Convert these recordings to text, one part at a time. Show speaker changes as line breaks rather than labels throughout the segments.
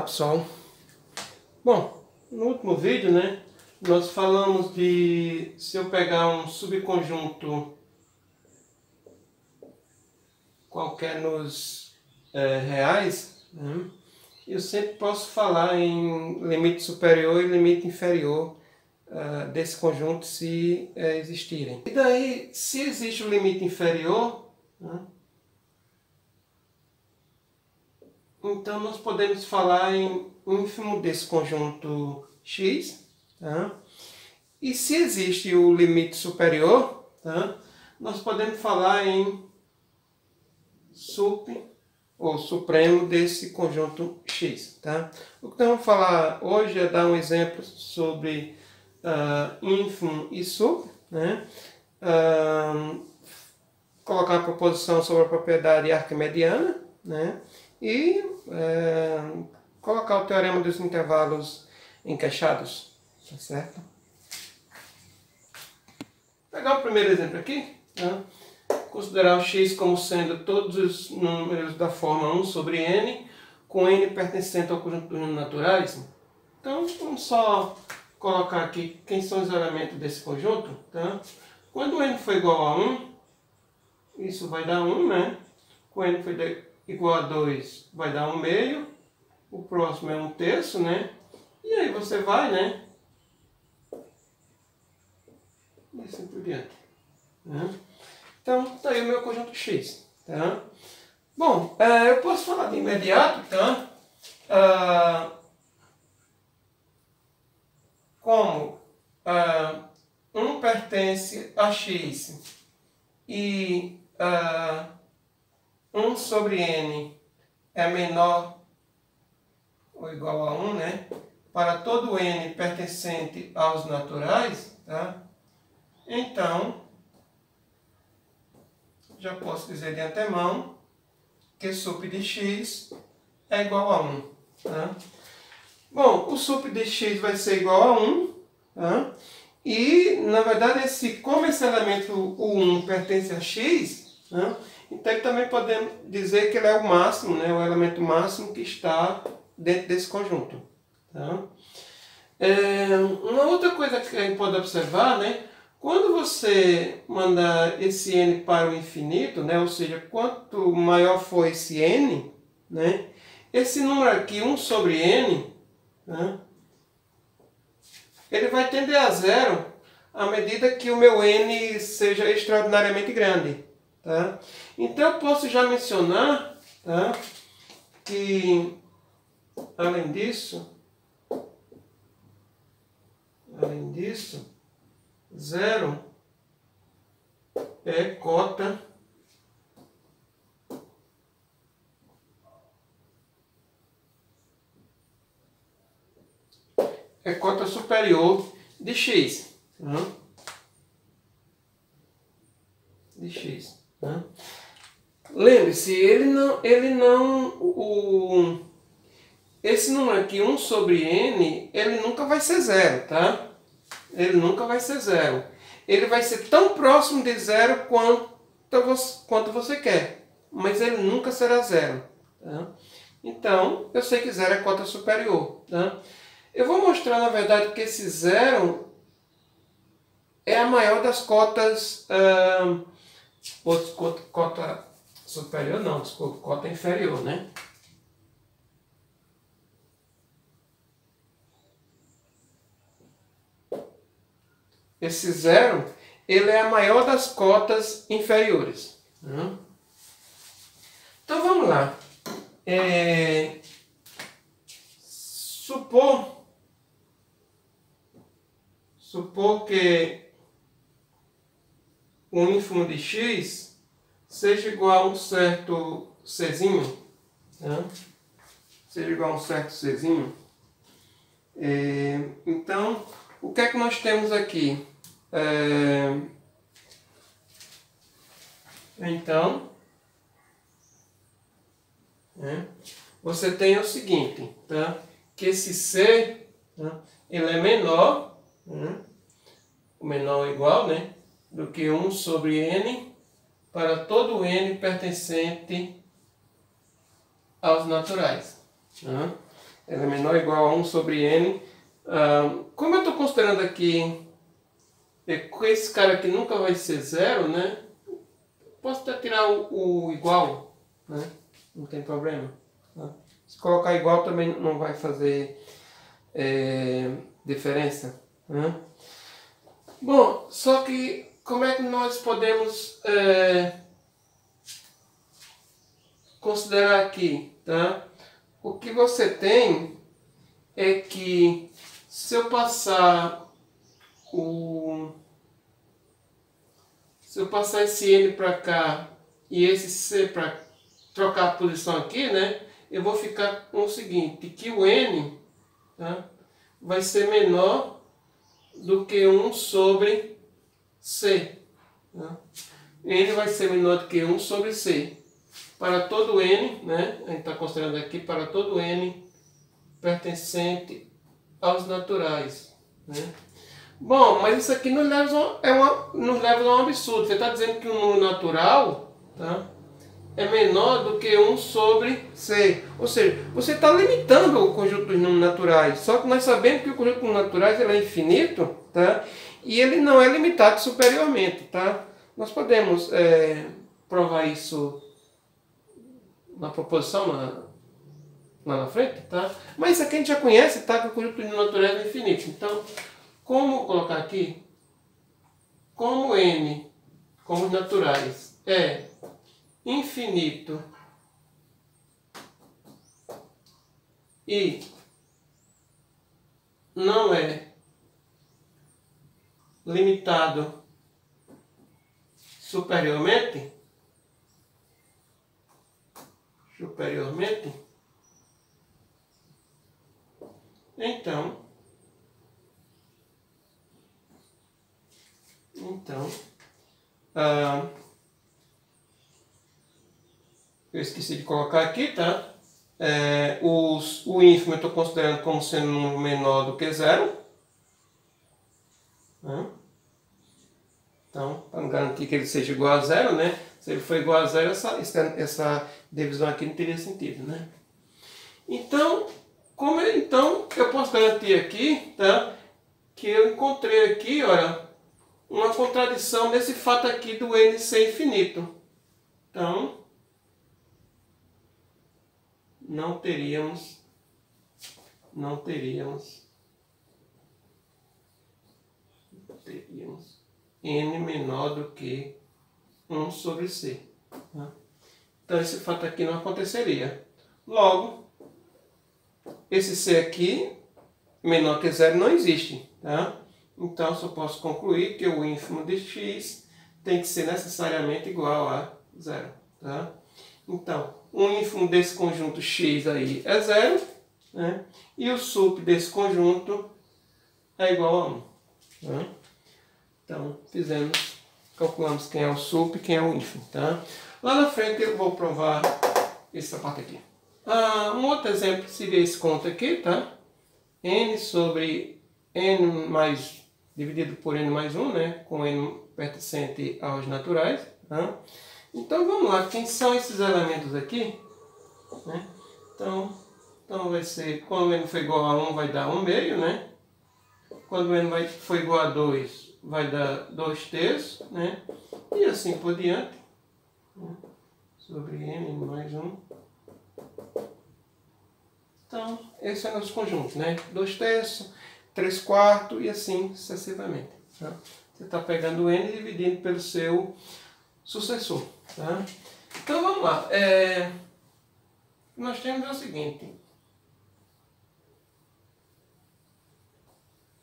Olá pessoal, bom, no último vídeo, né, nós falamos de se eu pegar um subconjunto qualquer nos reais, né, eu sempre posso falar em limite superior e limite inferior desse conjunto se existirem. E daí, se existe o limite inferior, né, então nós podemos falar em ínfimo desse conjunto X, tá? E se existe o limite superior, tá? Nós podemos falar em sup ou supremo desse conjunto X. Tá? O que nós vamos falar hoje é dar um exemplo sobre ínfimo e sup, né? Colocar uma proposição sobre a propriedade arquimediana, né? E colocar o teorema dos intervalos encaixados, tá certo? Vou pegar o primeiro exemplo aqui, né? Considerar o x como sendo todos os números da forma 1 sobre n, com n pertencente ao conjunto dos números naturais. Então, vamos só colocar aqui quem são os elementos desse conjunto. Tá? Quando n for igual a 1, isso vai dar 1, né? Quando n for igual a 2, vai dar 1 meio. O próximo é 1 terço, né? E aí você vai, né? E assim por diante. Né? Então, está aí o meu conjunto X. Tá? Bom, eu posso falar de imediato, tá? Como 1 pertence a X e 1 sobre n é menor ou igual a 1, né? Para todo n pertencente aos naturais, tá? Então, já posso dizer de antemão que sup de x é igual a 1. Tá? Bom, o sup de x vai ser igual a 1. Tá? E, na verdade, como esse elemento, o 1, pertence a x, né? Então também podemos dizer que ele é o máximo, né? O elemento máximo que está dentro desse conjunto. Tá? Uma outra coisa que a gente pode observar, né? Quando você mandar esse n para o infinito, né? Ou seja, quanto maior for esse n, né? Esse número aqui, 1 sobre n, né? Ele vai tender a zero à medida que o meu n seja extraordinariamente grande. Tá? Então eu posso já mencionar, tá, que, além disso, zero é cota superior de x. Tá? De x. Tá? Lembre-se, esse número aqui, 1 sobre n, ele nunca vai ser zero, tá? Ele nunca vai ser zero. Ele vai ser tão próximo de zero quanto você quer, mas ele nunca será zero. Tá? Então, eu sei que zero é cota superior. Tá? Eu vou mostrar, na verdade, que esse zero é a maior das cotas... cota superior não, desculpa, cota inferior, né? Esse zero, ele é a maior das cotas inferiores. Então vamos lá. Supor que o ínfimo de x seja igual a um certo czinho, tá? Seja igual a um certo czinho. Então, o que é que nós temos aqui? Então, você tem o seguinte, tá? Que esse c, tá? Ele é menor, o menor ou igual, né? Do que 1 sobre n para todo n pertencente aos naturais. Tá? ela é menor ou igual a 1 sobre n. Como eu estou considerando aqui com esse cara aqui nunca vai ser zero, né? Posso até tirar o igual, né? Não tem problema. Tá? Se colocar igual também não vai fazer diferença. Né? Bom, só que como é que nós podemos considerar aqui, tá? O que você tem é que se eu passar esse n para cá e esse c para trocar a posição aqui, né? Eu vou ficar com o seguinte, que o n, tá, vai ser menor do que 1 sobre c. Tá? N vai ser menor do que 1 sobre c. Para todo n, né? A gente está considerando aqui para todo n pertencente aos naturais. Né? Bom, mas isso aqui nos leva a um absurdo. Você está dizendo que um número natural, tá, é menor do que 1 sobre c. Ou seja, você está limitando o conjunto dos números naturais. Só que nós sabemos que o conjunto dos números naturais ele é infinito, tá? E ele não é limitado superiormente. Tá? Nós podemos provar isso na proposição lá na frente. Tá? Mas isso aqui a gente já conhece, tá? Que o conjunto dos números naturais é infinito. Então, como colocar aqui? Como n, como os naturais, é infinito e não é limitado superiormente, então eu esqueci de colocar aqui, tá? O ínfimo eu estou considerando como sendo um número menor do que zero. Né? Então, para garantir que ele seja igual a zero, né? Se ele for igual a zero, essa divisão aqui não teria sentido, né? Então, eu posso garantir aqui, tá? Que eu encontrei aqui, olha, uma contradição nesse fato aqui do n ser infinito. Então, não teríamos n menor do que 1 sobre c. Tá? Então, esse fato aqui não aconteceria. Logo, esse c aqui, menor que zero, não existe. Tá? Então, só posso concluir que o ínfimo de x tem que ser necessariamente igual a zero. Tá? Então, o ínfimo desse conjunto x aí é zero, né? E o sup desse conjunto é igual a 1. Tá? Então, calculamos quem é o sup e quem é o ínfimo. Tá? Lá na frente eu vou provar essa parte aqui. Um outro exemplo seria esse conto aqui, tá? N sobre n mais dividido por n mais 1, né? Com n pertencente aos naturais. Tá? Então vamos lá, quem são esses elementos aqui? Né? Então vai ser, quando n for igual a 1 vai dar 1 meio, né? Quando n for igual a 2 vai dar 2 terços, né? E assim por diante, né? Sobre n mais 1. Então esse é o nosso conjunto, né? 2 terços, 3 quartos e assim sucessivamente. Tá? Você está pegando o n e dividindo pelo seu sucessor. Tá? Então vamos lá. Nós temos o seguinte.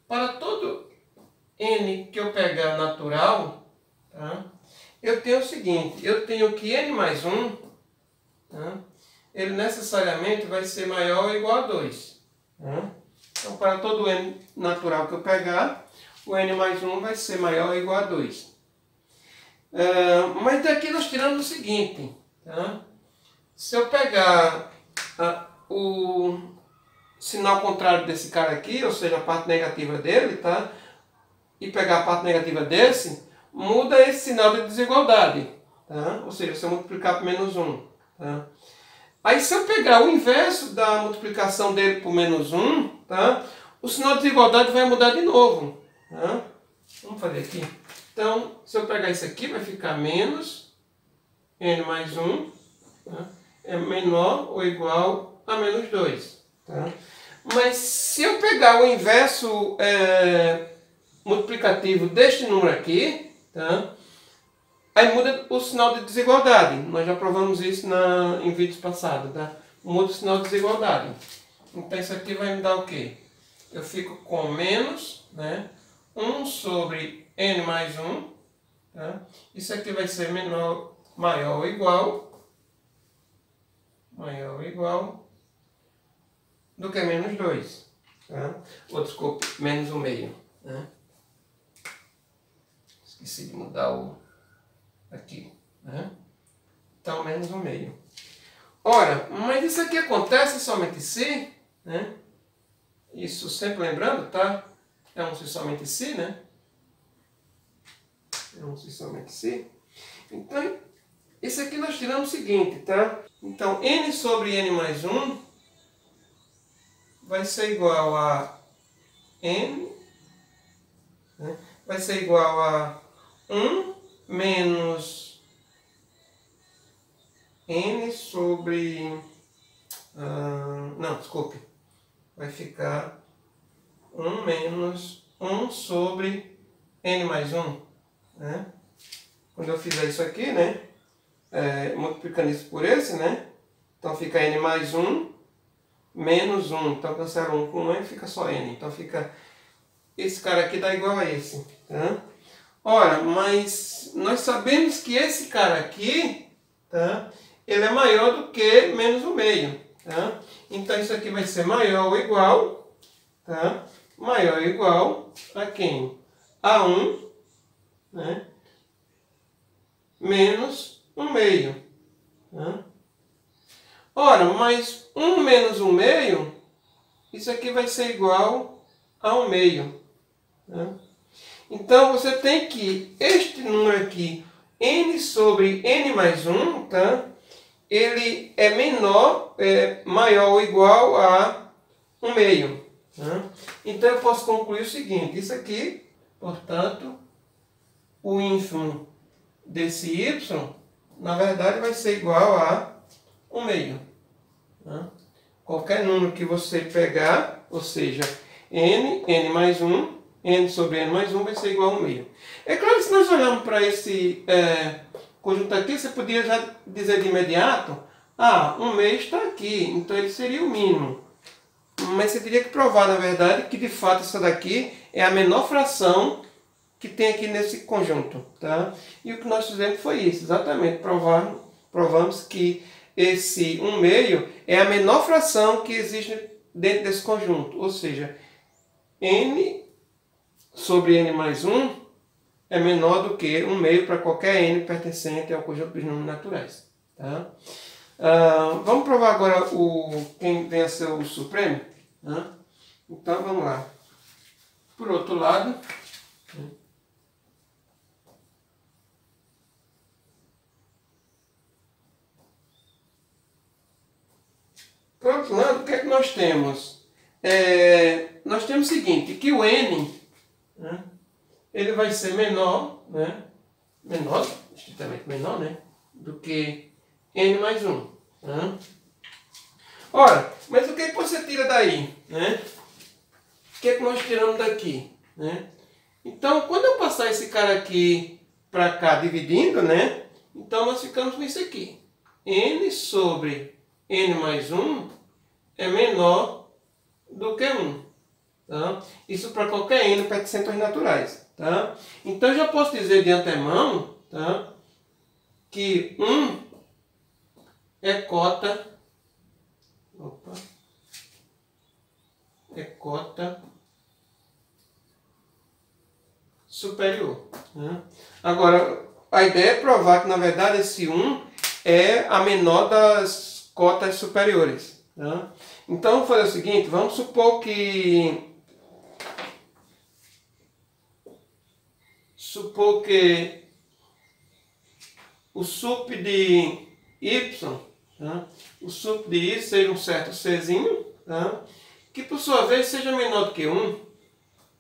Para todo n que eu pegar natural, tá? Eu tenho o seguinte. Eu tenho que n mais 1, tá? Ele necessariamente vai ser maior ou igual a 2. Tá? Então para todo n natural que eu pegar, o n mais 1 vai ser maior ou igual a 2. Mas daqui nós tiramos o seguinte, tá? Se eu pegar o sinal contrário desse cara aqui, ou seja, a parte negativa dele, tá? E pegar a parte negativa desse, muda esse sinal de desigualdade, tá? Ou seja, se eu multiplicar por menos 1, tá? Aí se eu pegar o inverso da multiplicação dele por menos 1, tá? O sinal de desigualdade vai mudar de novo. Tá? Vamos fazer aqui. Então, se eu pegar isso aqui, vai ficar menos n mais 1, tá? É menor ou igual a menos 2. Tá? Mas se eu pegar o inverso multiplicativo deste número aqui, tá? Aí muda o sinal de desigualdade. Nós já provamos isso em vídeos passados. Tá? Muda o sinal de desigualdade. Então isso aqui vai me dar o quê? Eu fico com menos, né? 1 sobre n mais 1. Tá? Isso aqui vai ser maior ou igual do que menos 2. Tá? Ou desculpe, menos 1/2. Né? Esqueci de mudar o aqui. Né? Então, menos 1/2. Ora, mas isso aqui acontece somente se, né? Isso sempre lembrando, tá? É um se somente se, né? É um se somente se. Então, isso aqui nós tiramos o seguinte, tá? Então, n sobre n mais 1 vai ser igual a n, né? Vai ser igual a 1 menos n sobre... não, desculpe. Vai ficar 1 menos 1 sobre n mais 1. Né? Quando eu fizer isso aqui, né? Multiplicando isso por esse, né? Então fica n mais 1 menos 1. Então cancela 1 com 1 e fica só n. Então fica... Esse cara aqui dá igual a esse. Tá? Ora, mas nós sabemos que esse cara aqui, tá? Ele é maior do que menos 1/2. Tá? Então isso aqui vai ser maior ou igual, tá? Maior ou igual a quem? A 1, né? Menos 1/2. Tá? Ora, mas 1 menos 1/2, isso aqui vai ser igual a 1/2. Tá? Então você tem que este número aqui, n sobre n mais 1, tá? Ele é maior ou igual a 1/2. Tá? Então eu posso concluir o seguinte, isso aqui, portanto, o ínfimo desse y, na verdade vai ser igual a 1/2. Tá? Qualquer número que você pegar, ou seja, n mais 1, n sobre n mais 1 vai ser igual a 1/2. É claro que se nós olharmos para esse conjunto aqui, você podia já dizer de imediato, 1/2 está aqui, então ele seria o mínimo. Mas você teria que provar, na verdade, que de fato essa daqui é a menor fração que tem aqui nesse conjunto. Tá? E o que nós fizemos foi isso, exatamente, provamos que esse 1/2 é a menor fração que existe dentro desse conjunto, ou seja, n sobre n mais 1 é menor do que 1/2 para qualquer n pertencente ao conjunto dos números naturais. Tá? Vamos provar agora quem vem a ser o supremo? Tá? Então vamos lá. Por outro lado, o que é que nós temos? Nós temos o seguinte, que o n, né, ele vai ser menor, né, estritamente menor, né, do que n mais 1. Né? Ora, mas o que é que você tira daí? Né? O que é que nós tiramos daqui? Né? Então, quando eu passar esse cara aqui para cá dividindo, né, então nós ficamos com isso aqui. N sobre n mais 1 é menor do que 1. Tá? Isso para qualquer n pertencente aos naturais. Tá? Então, eu já posso dizer de antemão, tá, que 1 é cota... superior. Né? Agora, a ideia é provar que, na verdade, esse 1 é a menor das cotas superiores. Tá? Então, vamos fazer o seguinte, vamos supor que o sup de y tá? O sup de i seja um certo czinho, tá? Que por sua vez seja menor do que 1.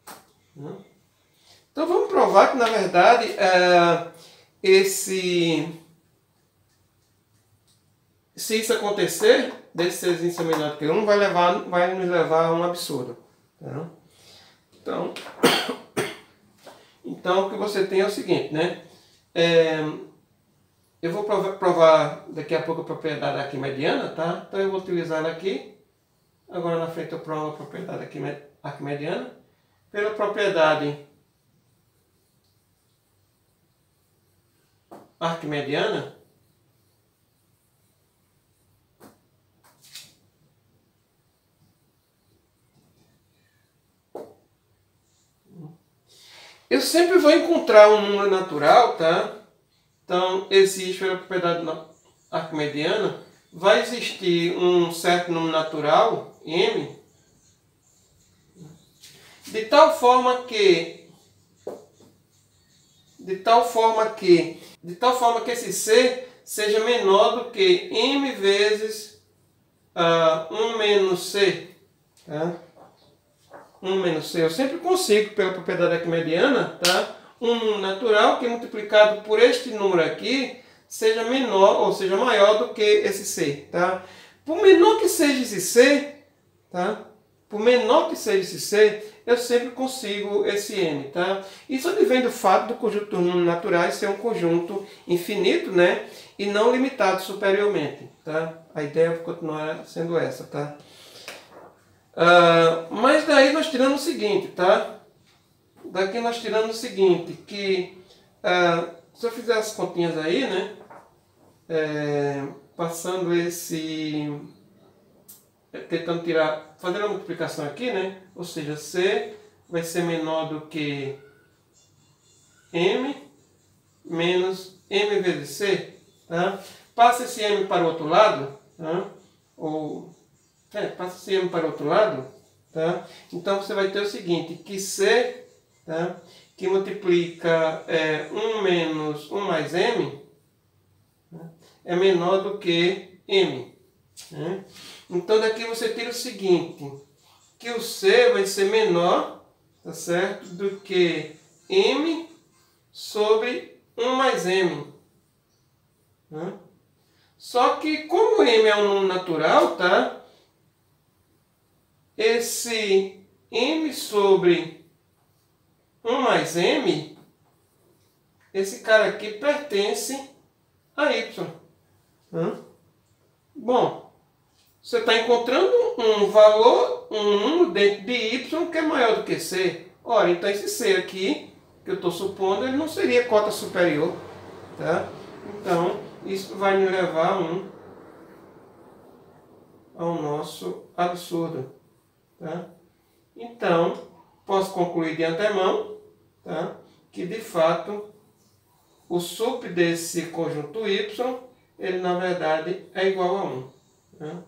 Tá? Então vamos provar que na verdade se isso acontecer, desse czinho ser menor do que 1, vai nos levar a um absurdo. Tá? Então o que você tem é o seguinte, né? Eu vou provar daqui a pouco a propriedade arquimediana, tá? Então eu vou utilizar ela aqui. Agora na frente eu provo a propriedade arquimediana. Pela propriedade arquimediana, eu sempre vou encontrar um número natural, tá? Então, existe pela propriedade arquimediana, vai existir um certo número natural, m, de tal forma que esse c seja menor do que m vezes 1 menos c, tá? 1 menos c, eu sempre consigo, pela propriedade arquimediana, tá? Um número natural que multiplicado por este número aqui seja menor ou seja maior do que esse c, tá? Por menor que seja esse c, tá? Por menor que seja esse c, eu sempre consigo esse m, tá? Isso advém do fato do conjunto dos números naturais ser um conjunto infinito, né? E não limitado superiormente, tá? A ideia continua sendo essa, tá? Mas daí nós tiramos o seguinte, tá? Daqui nós tiramos o seguinte, que se eu fizer as continhas aí, né? Passando tentando tirar, fazendo a multiplicação aqui, né? Ou seja, c vai ser menor do que m menos m vezes c, tá? Passa esse m para o outro lado, tá? Passa esse m para o outro lado, tá? Então você vai ter o seguinte, que c, tá? Que multiplica 1 menos 1 mais m, tá? É menor do que m, né? Então daqui você tira o seguinte, que o c vai ser menor, tá certo, do que m sobre 1 mais m. Né? Só que como m é um número natural, tá? Esse m sobre 1 mais m, esse cara aqui pertence a y. Bom, você está encontrando um valor, um número dentro de y que é maior do que c. Ora, então esse c aqui, que eu estou supondo, ele não seria cota superior. Tá? Então, isso vai me levar ao nosso absurdo. Tá? Então, posso concluir de antemão, tá? Que de fato o sup desse conjunto y, ele na verdade é igual a 1. Tá?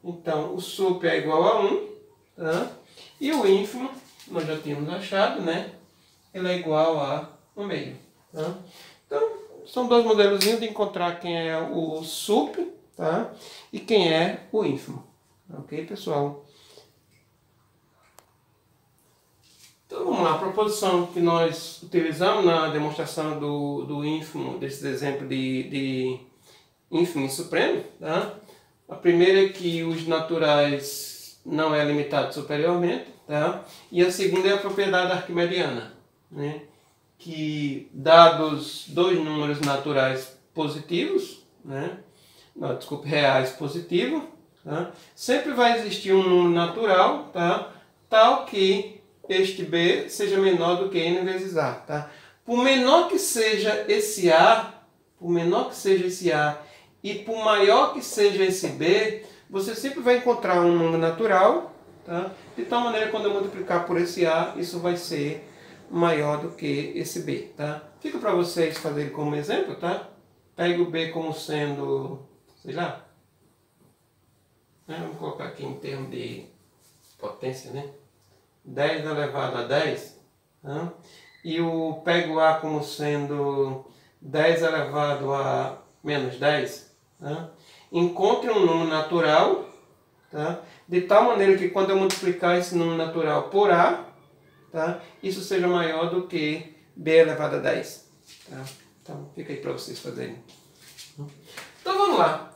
Então, o sup é igual a 1, tá? E o ínfimo, nós já tínhamos achado, né? Ele é igual a 1 meio. Tá? Então, são dois modelozinhos de encontrar quem é o sup, tá? E quem é o ínfimo. Ok, pessoal? Então, vamos lá. A proposição que nós utilizamos na demonstração do ínfimo, desses exemplos de ínfimo e supremo, tá? A primeira é que os naturais não é limitado superiormente, tá? E a segunda é a propriedade arquimediana, né? Que dados dois números naturais positivos, né? Não, desculpe, reais positivos, tá? Sempre vai existir um número natural, tá? Tal que este b seja menor do que n vezes a, tá? Por menor que seja esse a, e por maior que seja esse b, você sempre vai encontrar um número natural, tá? De tal maneira que quando eu multiplicar por esse a, isso vai ser maior do que esse b, tá? Fica para vocês fazerem como exemplo, tá? Pega o b como sendo, sei lá, né? Vamos colocar aqui em termos de potência, né? 10 elevado a 10, tá? E pego a como sendo 10 elevado a menos 10, tá? encontre um número natural, tá? De tal maneira que quando eu multiplicar esse número natural por A, tá? Isso seja maior do que B elevado a 10. Tá? Então fica aí para vocês fazerem. Então vamos lá.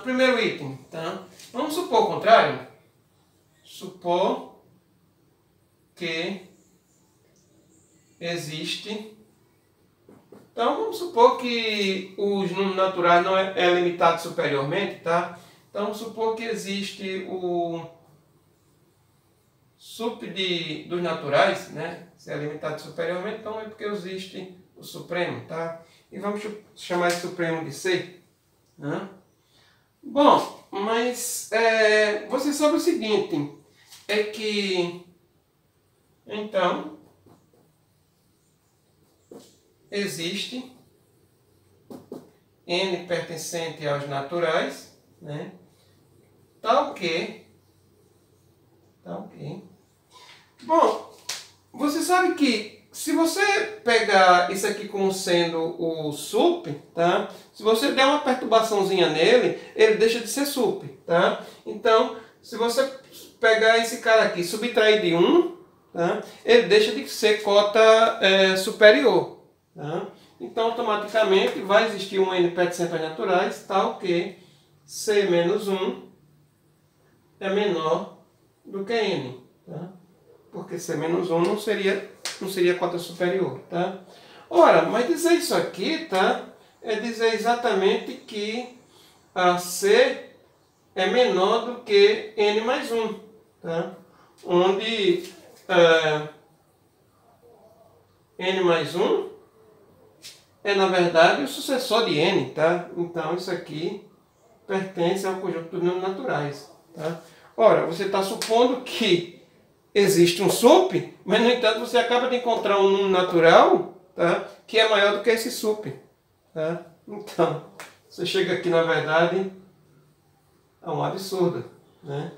Primeiro item. Tá? Vamos supor o contrário. Supor que existe... Então vamos supor que os números naturais não é limitado superiormente, tá? Então vamos supor que existe o sup dos naturais, né? Se é limitado superiormente, então é porque existe o supremo, tá? E vamos chamar esse supremo de C. Né? Bom, mas você sabe o seguinte, é que então existe n pertencente aos naturais, né? Tal que bom, você sabe que se você pegar isso aqui como sendo o sup, tá? Se você der uma perturbaçãozinha nele, ele deixa de ser sup, tá? Então, se você pegar esse cara aqui, subtrair de 1, tá? Ele deixa de ser cota superior, tá? Então, automaticamente, vai existir um n pertencente aos naturais, tal que C menos 1 é menor do que n, tá? Porque C menos 1 não seria cota superior, tá? Ora, mas dizer isso aqui, tá? É dizer exatamente que a C é menor do que n mais 1, tá? Onde n mais 1 é, na verdade, o sucessor de n, tá? Então, isso aqui pertence ao conjunto dos números naturais, tá? Ora, você está supondo que existe um sup, mas, no entanto, você acaba de encontrar um número natural, tá? Que é maior do que esse sup, tá? Então, você chega aqui, na verdade, a um absurdo, né?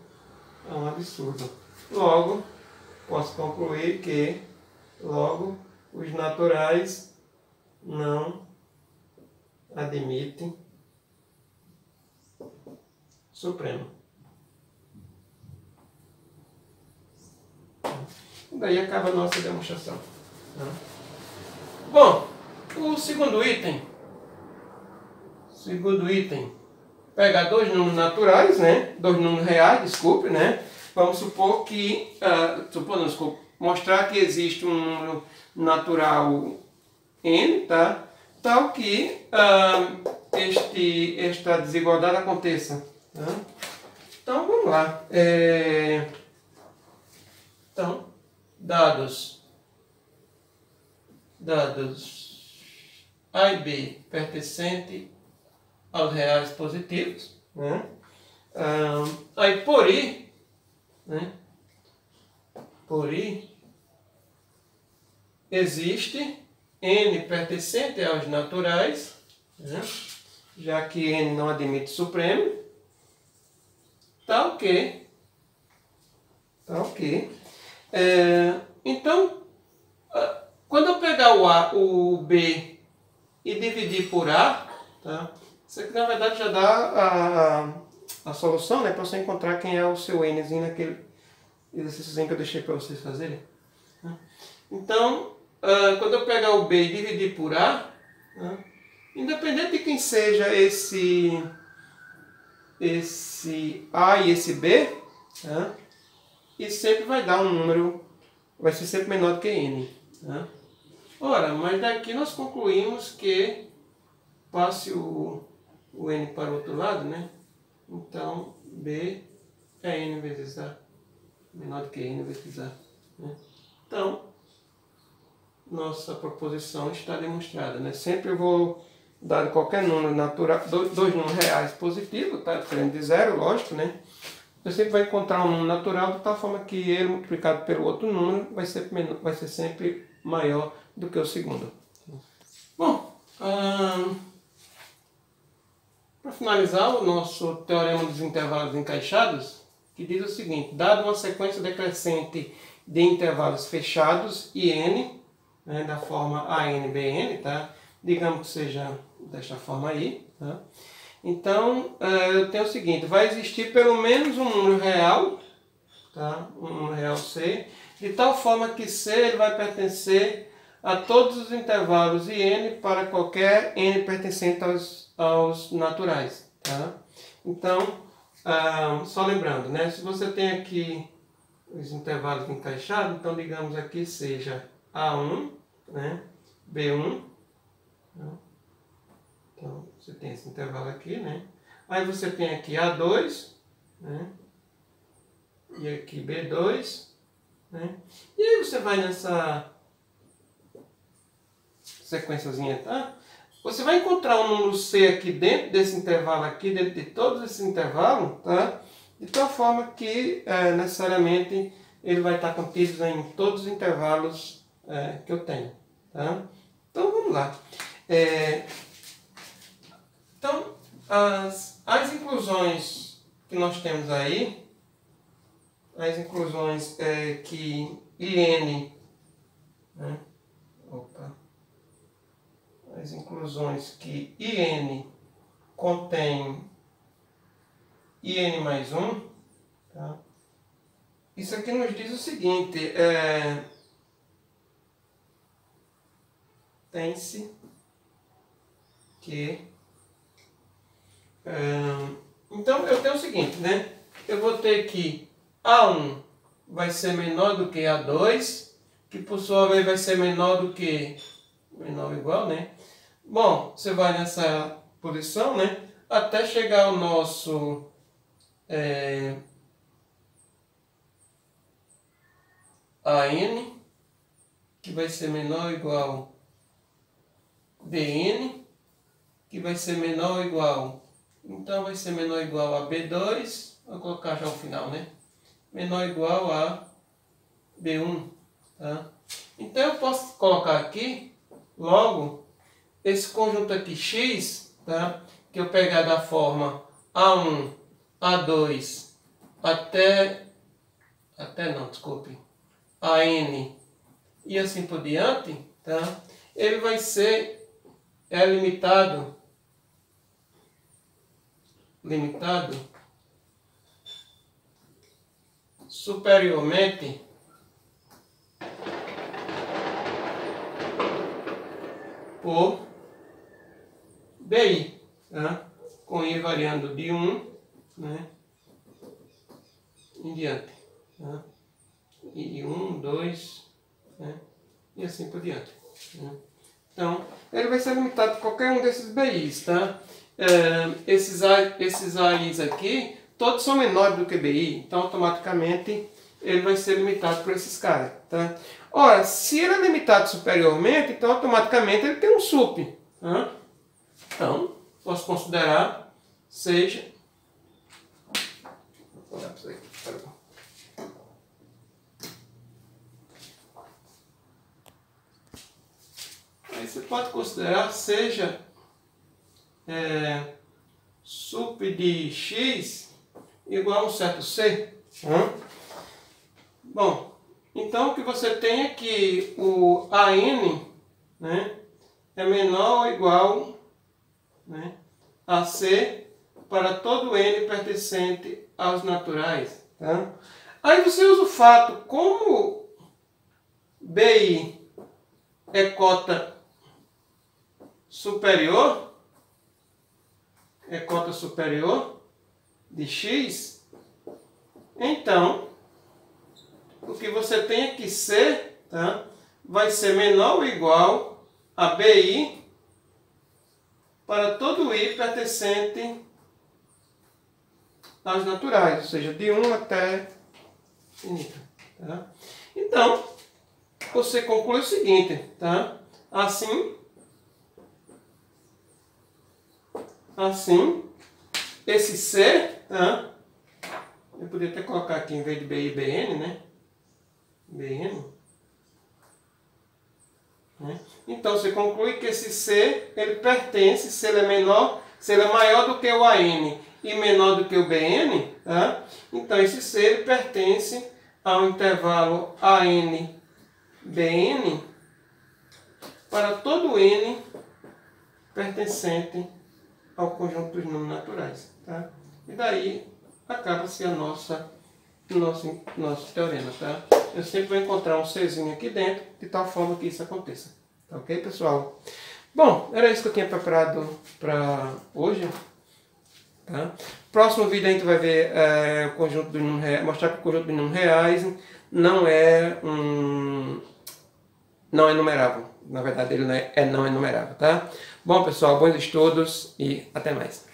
É um absurdo. Logo, posso concluir que, os naturais não admitem supremo. Daí acaba a nossa demonstração. Bom, o segundo item. Pegar dois números naturais, né? Dois números reais, desculpe, né? Vamos supor que, mostrar que existe um número natural n, tá? Tal que esta desigualdade aconteça. Tá? Então vamos lá. Então, dados A e B pertencente aos reais positivos, né? Aí por I, né? Por I existe n pertencente aos naturais, né? Já que n não admite supremo, tal que então, quando eu pegar o B e dividir por A, tá? Isso aqui na verdade já dá a solução, né? Para você encontrar quem é o seu nzinho naquele exercíciozinho que eu deixei para vocês fazerem. Então, quando eu pegar o B e dividir por A, independente de quem seja esse A e esse B, isso sempre vai dar um número, vai ser sempre menor do que n. Ora, mas daqui nós concluímos que passe o n para o outro lado, né? Então, B é n vezes A, menor do que n vezes A. Né? Então, nossa proposição está demonstrada, né? Sempre eu vou dar qualquer número natural, dois números reais positivos, tá? Diferente de zero, lógico, né? Você sempre vai encontrar um número natural de tal forma que ele multiplicado pelo outro número vai ser sempre maior do que o segundo. Bom, para finalizar o nosso teorema dos intervalos encaixados, que diz o seguinte: dado uma sequência decrescente de intervalos fechados e n, né, da forma AN, BN, tá? Digamos que seja desta forma aí, tá? Então, eu tenho o seguinte, vai existir pelo menos um número real, tá? Um número real C, de tal forma que C ele vai pertencer a todos os intervalos IN para qualquer N pertencente aos naturais, tá? Então, só lembrando, né? Se você tem aqui os intervalos encaixados, então digamos aqui seja A1, né? B1, né? Então você tem esse intervalo aqui, né? Aí você tem aqui A2, né? E aqui B2, né? E aí você vai nessa sequenciazinha, tá? Você vai encontrar um número C aqui dentro desse intervalo aqui, dentro de todos esses intervalos, tá? De tal forma que necessariamente ele vai estar contido em todos os intervalos que eu tenho, tá? Então vamos lá. Então as inclusões que nós temos aí, as inclusões que IN, né? As inclusões que IN contém IN mais 1, tá? Isso aqui nos diz o seguinte, tem-se que... então eu tenho o seguinte, né? Eu vou ter que A1 vai ser menor do que A2, que por sua vez vai ser menor do que... menor ou igual, né? Bom, você vai nessa posição, né? Até chegar ao nosso AN, que vai ser menor ou igual BN, que vai ser menor ou igual... Então vai ser menor ou igual a B2, vou colocar já o final, né? Menor ou igual a B1, tá? Então eu posso colocar aqui, logo, esse conjunto aqui X, tá? Que eu pegar da forma A1, A2, AN e assim por diante, tá? Ele vai ser limitado superiormente por BI, tá? Com I variando de 1, né? Em diante, tá? E 1, 2, né? E assim por diante, né? Então, ele vai ser limitado por qualquer um desses BIs, tá? Esses AIs aqui, todos são menores do que BI, então automaticamente ele vai ser limitado por esses caras, tá? Ora, se ele é limitado superiormente, então automaticamente ele tem um sup, tá? Então, posso considerar seja... Vou olhar para isso aqui, pera. Aí você pode considerar seja sup de x igual a um certo c. Bom, então o que você tem é que o AN, né, é menor ou igual, né, a C para todo N pertencente aos naturais. Tá? Aí você usa o fato, como BI é cota superior de x, então o que você tem é que C, tá, vai ser menor ou igual a BI para todo I pertencente aos naturais, ou seja, de 1 até infinito. Tá? Então, você conclui o seguinte, tá? Assim, esse C, tá? Eu poderia até colocar aqui em vez de BI, BN, né? BN. Né? Então, você conclui que esse C, ele pertence, se ele é menor, se ele é maior do que o AN e menor do que o BN, tá? Então esse C ele pertence ao intervalo AN-BN para todo N pertencente ao conjunto dos números naturais. Tá? E daí acaba-se a nosso teorema. Tá? Eu sempre vou encontrar um Czinho aqui dentro, de tal forma que isso aconteça. Tá ok, pessoal? Bom, era isso que eu tinha preparado para hoje. Tá? Próximo vídeo a gente vai ver o conjunto dos números reais, mostrar que o conjunto dos números reais não é numerável. Na verdade, ele não é numerável. Tá? Bom, pessoal, bons estudos e até mais.